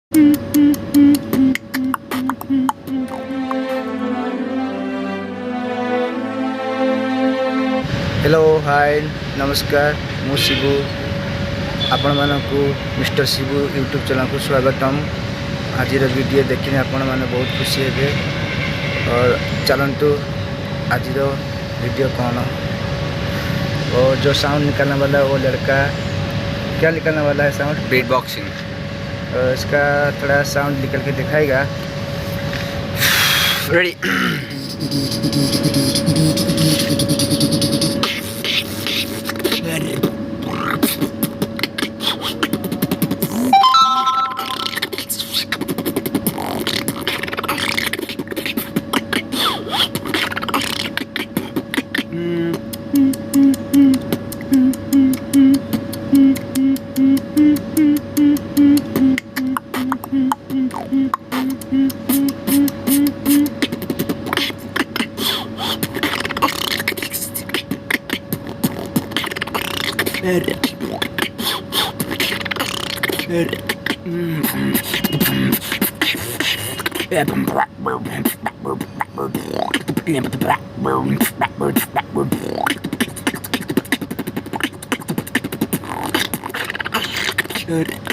Hello hi नमस्कार मु शिबू आपण मानकु मिस्टर शिबू यूट्यूब चैनल को स्वागतम। आज वीडियो देखने आपण माने बहुत खुशी हेबे और चलंतु आज वीडियो कौन और जो साउंड निकालने वाला वो लड़का क्या निकालने वाला है साउंड बीटबॉक्सिंग। इसका थोड़ा साउंड निकल के दिखाएगा। रेडी। Good.